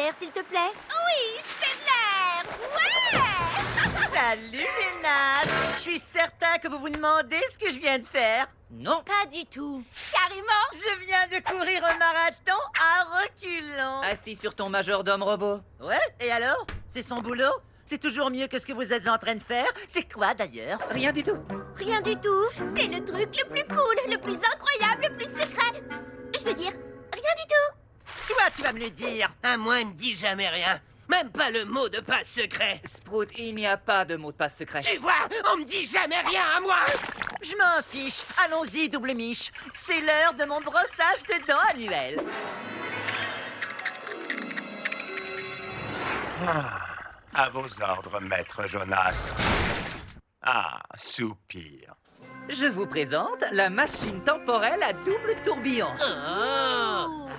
l'air, s'il te plaît? Oui, je fais de l'air. Ouais. Salut les nazes! Je suis certain que vous vous demandez ce que je viens de faire. Non, Pas du tout. Carrément. je viens de courir un marathon à reculons. Assis sur ton majordome robot. Ouais, et alors? C'est son boulot? C'est toujours mieux que ce que vous êtes en train de faire? C'est quoi d'ailleurs? Rien du tout. Rien du tout. C'est le truc le plus cool, le plus incroyable, le plus secret. Je veux dire, rien du tout. Toi, tu vas me le dire. À moi, ne dis jamais rien. Même pas le mot de passe secret. Sprout, il n'y a pas de mot de passe secret. Tu vois, on me dit jamais rien à moi. Je m'en fiche. Allons-y, double miche. C'est l'heure de mon brossage de dents annuel. À vos ordres, maître Jonas. Ah, soupir. Je vous présente la machine temporelle à double tourbillon. Oh.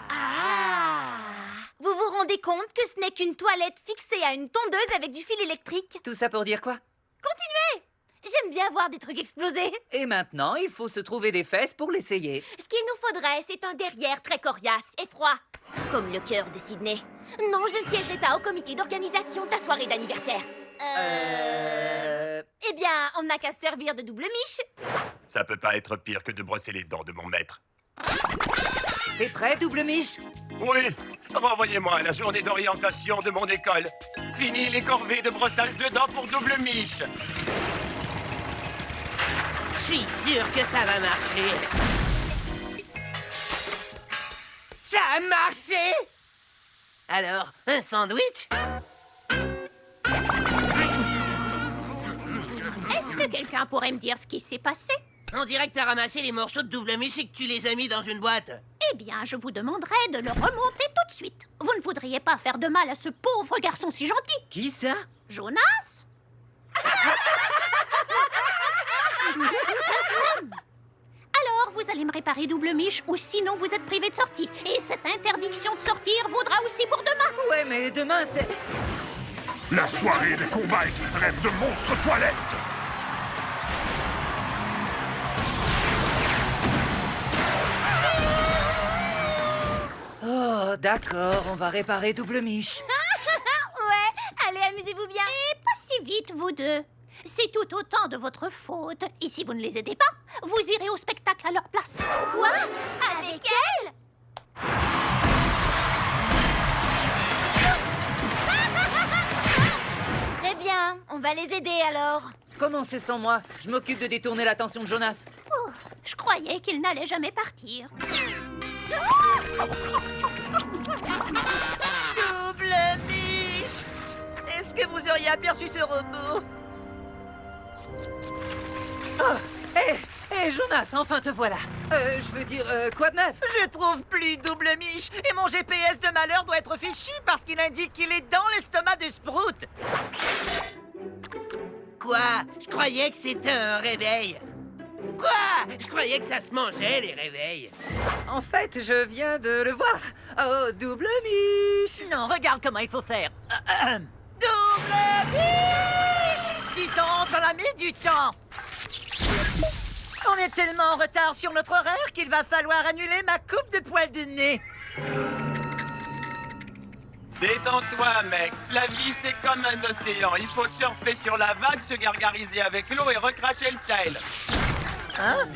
Vous vous rendez compte que ce n'est qu'une toilette fixée à une tondeuse avec du fil électrique? Tout ça pour dire quoi? Continuez! J'aime bien voir des trucs exploser. Et maintenant, il faut se trouver des fesses pour l'essayer. Ce qu'il nous faudrait, c'est un derrière très coriace et froid. Comme le cœur de Sydney. Non, je ne siégerai pas au comité d'organisation de ta soirée d'anniversaire. Eh bien, on n'a qu'à se servir de double miche. Ça peut pas être pire que de brosser les dents de mon maître. T'es prêt, double miche? Oui, renvoyez-moi à la journée d'orientation de mon école. Fini les corvées de brossage de dents pour double miche. Je suis sûr que ça va marcher. Ça a marché. Alors, un sandwich? Est-ce que quelqu'un pourrait me dire ce qui s'est passé? On dirait que t'as ramassé les morceaux de double miche et que tu les as mis dans une boîte. Eh bien, je vous demanderai de le remonter tout de suite. Vous ne voudriez pas faire de mal à ce pauvre garçon si gentil. Qui ça? Jonas? Alors, vous allez me réparer double miche ou sinon vous êtes privé de sortie. Et cette interdiction de sortir vaudra aussi pour demain. Ouais, mais demain, c'est... La soirée des combats extrêmes de monstres toilettes. Oh, d'accord, on va réparer double miche. Ouais, allez, amusez-vous bien. Et pas si vite, vous deux. C'est tout autant de votre faute. Et si vous ne les aidez pas, vous irez au spectacle à leur place. Quoi? Avec elle? Très bien, on va les aider alors. Commencez sans moi, je m'occupe de détourner l'attention de Jonas. Oh, je croyais qu'il n'allait jamais partir. Double miche! Est-ce que vous auriez aperçu ce robot? Oh, hé, Jonas, enfin te voilà. Je veux dire, quoi de neuf? Je trouve plus double miche et mon GPS de malheur doit être fichu parce qu'il indique qu'il est dans l'estomac de Sprout. Quoi? Je croyais que c'était un réveil. Quoi? Je croyais que ça se mangeait, les réveils. En fait, je viens de le voir. Oh, double miche. Non, regarde comment il faut faire. Double miche! Dis donc, on a mis du temps. On est tellement en retard sur notre horaire qu'il va falloir annuler ma coupe de poils de nez. Détends-toi, mec. La vie, c'est comme un océan. Il faut surfer sur la vague, se gargariser avec l'eau et recracher le sel. Hein?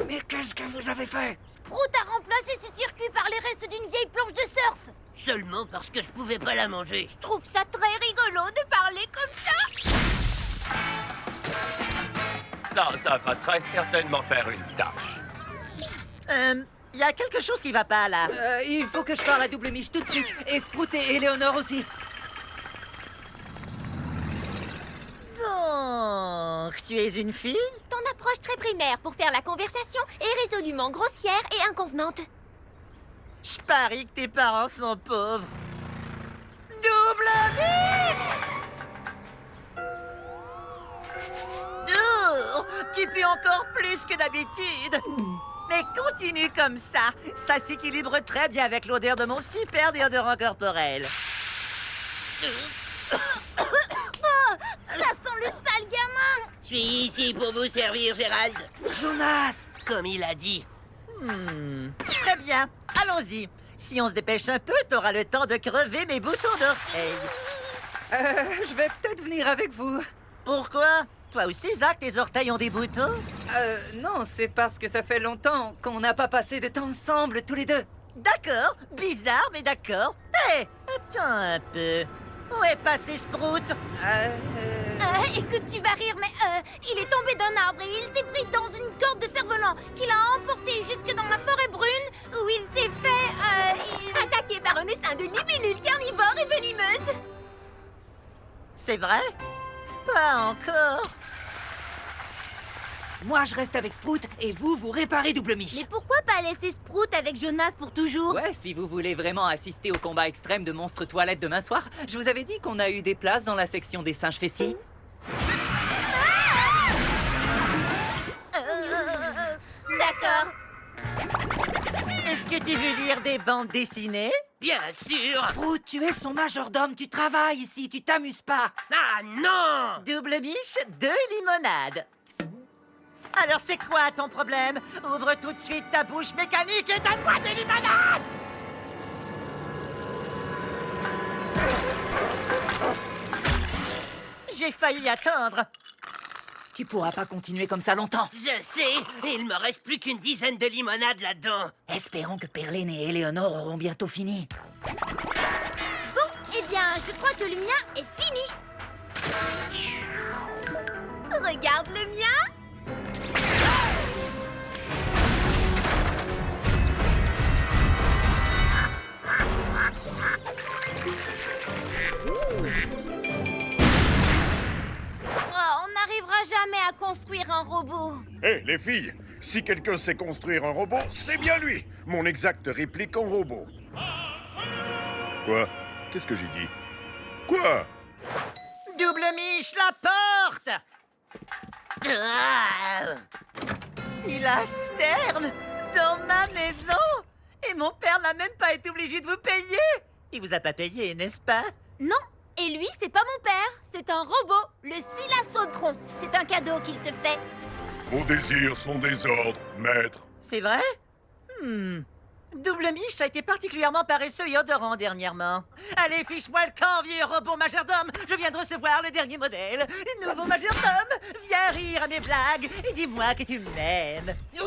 Mais qu'est-ce que vous avez fait? Sprout a remplacé ce circuit par les restes d'une vieille planche de surf. Seulement parce que je pouvais pas la manger. Je trouve ça très rigolo de parler comme ça. Ça va très certainement faire une tâche. Il y a quelque chose qui va pas là. Il faut que je parle à double miche tout de suite. Et Sprout et Éléonore aussi. Donc, tu es une fille? Ton approche très primaire pour faire la conversation est résolument grossière et inconvenante. Je parie que tes parents sont pauvres. Double miche! Oh, tu pues encore plus que d'habitude. Mais continue comme ça. Ça s'équilibre très bien avec l'odeur de mon super déodorant corporel. Ça sent le sale gamin. Je suis ici pour vous servir, Gérald. Jonas! Comme il a dit. Très bien. Allons-y. Si on se dépêche un peu, t'auras le temps de crever mes boutons d'orteil. Je vais peut-être venir avec vous. Pourquoi? Toi aussi, Zach, tes orteils ont des boutons? Non, c'est parce que ça fait longtemps qu'on n'a pas passé de temps ensemble, tous les deux. D'accord, bizarre, mais d'accord. Hé, attends un peu. Où est passé Sprout? Écoute, tu vas rire, mais il est tombé d'un arbre et il s'est pris dans une corde de cerf-volant qui l'a emporté jusque dans la forêt brune où il s'est fait attaquer par un essaim de libellules carnivores et venimeuses. C'est vrai? Pas encore. Moi, je reste avec Sprout et vous réparez Double Mich. Mais pourquoi pas laisser Sprout avec Jonas pour toujours? Ouais, si vous voulez vraiment assister au combat extrême de monstres toilettes demain soir, je vous avais dit qu'on a eu des places dans la section des singes fessiers. D'accord. Est-ce que tu veux lire des bandes dessinées? Bien sûr. Sprout, tu es son majordome, tu travailles ici, tu t'amuses pas. Ah non. Double Mich, 2 limonades. Alors c'est quoi ton problème? Ouvre tout de suite ta bouche mécanique et donne-moi des limonades! J'ai failli attendre. Tu pourras pas continuer comme ça longtemps. Je sais. Il me reste plus qu'une dizaine de limonades là-dedans. Espérons que Perlene et Éléonore auront bientôt fini. Bon, eh bien, je crois que le mien est fini. Regarde le mien. Oh, on n'arrivera jamais à construire un robot. Hé, les filles, si quelqu'un sait construire un robot, c'est bien lui. Mon exacte réplique en robot. Quoi? Qu'est-ce que j'ai dit? Quoi? Double Mich, la porte! Ah. Silas Stern, dans ma maison! Et mon père n'a même pas été obligé de vous payer! Il vous a pas payé, n'est-ce pas? Non, et lui, c'est pas mon père. C'est un robot, le Silasautron. C'est un cadeau qu'il te fait. Vos désirs sont des ordres, maître. C'est vrai? Double Mich a été particulièrement paresseux et odorant dernièrement. Allez, fiche-moi le camp, vieux robot majordome! Je viens de recevoir le dernier modèle. Nouveau majordome, viens rire à mes blagues et dis-moi que tu m'aimes. Ouais,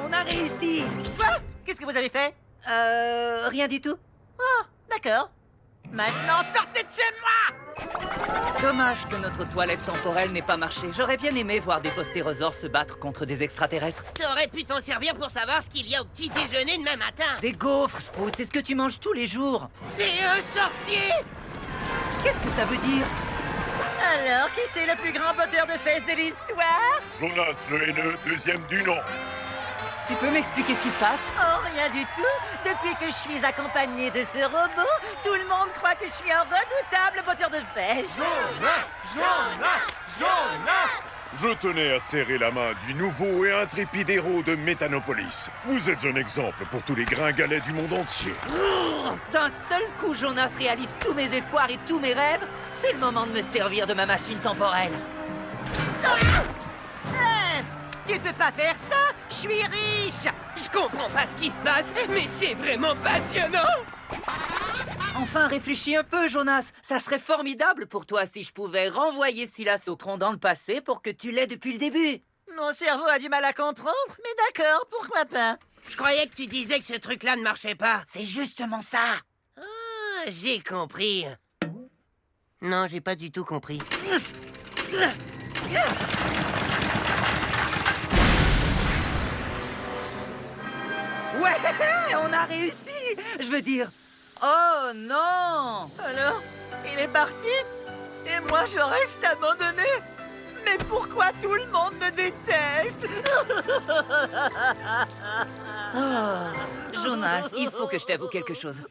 on a réussi. Quoi? Qu'est-ce que vous avez fait? Rien du tout. Oh, d'accord. Maintenant, sortez de chez moi! Dommage que notre toilette temporelle n'ait pas marché. J'aurais bien aimé voir des postérosaures se battre contre des extraterrestres. T'aurais pu t'en servir pour savoir ce qu'il y a au petit déjeuner demain matin. Des gaufres, Sprout, c'est ce que tu manges tous les jours. T'es un sorcier. Qu'est-ce que ça veut dire? Alors, qui c'est le plus grand botteur de fesses de l'histoire? Jonas le haineux, deuxième du nom. Tu peux m'expliquer ce qui se passe? Oh, rien du tout. Depuis que je suis accompagné de ce robot, tout le monde croit que je suis un redoutable botteur de fesses. Je tenais à serrer la main du nouveau et intrépide héros de Métanopolis. Vous êtes un exemple pour tous les gringalets du monde entier. D'un seul coup, Jonas réalise tous mes espoirs et tous mes rêves. C'est le moment de me servir de ma machine temporelle. Tu peux pas faire ça. Je suis riche. Je comprends pas ce qui se passe, mais c'est vraiment passionnant. Enfin, réfléchis un peu, Jonas. Ça serait formidable pour toi si je pouvais renvoyer Silasautron dans le passé pour que tu l'aies depuis le début. Mon cerveau a du mal à comprendre, mais d'accord, pourquoi pas? Je croyais que tu disais que ce truc-là ne marchait pas. C'est justement ça. Ah, j'ai compris. Non, j'ai pas du tout compris. Ouais, on a réussi. Je veux dire... Oh non! Alors, il est parti? Et moi, je reste abandonné? Mais pourquoi tout le monde me déteste? Oh, Jonas, il faut que je t'avoue quelque chose.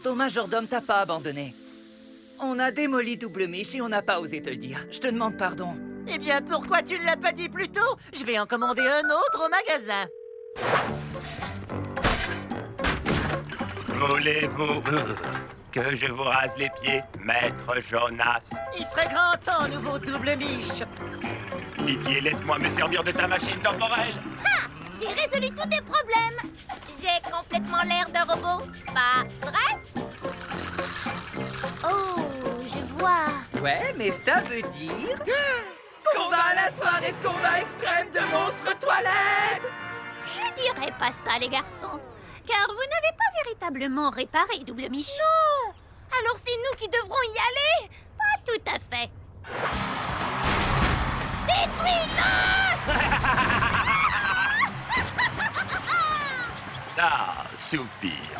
Ton majordome t'a pas abandonné. On a démoli Double Mich et on n'a pas osé te le dire. Je te demande pardon. Eh bien, pourquoi tu ne l'as pas dit plus tôt? Je vais en commander un autre au magasin. Voulez-vous que je vous rase les pieds, maître Jonas? Il serait grand temps, nouveau Double Mich. Pitié, laisse-moi me servir de ta machine temporelle. J'ai résolu tous tes problèmes. J'ai complètement l'air d'un robot, pas vrai? Oh, je vois. Ouais, mais ça veut dire... qu'on va à la soirée de combat extrême de monstres toilettes! Je dirais pas ça, les garçons. Car vous n'avez pas véritablement réparé Double Mich. Non! Alors c'est nous qui devrons y aller? Pas tout à fait. Ah, soupir.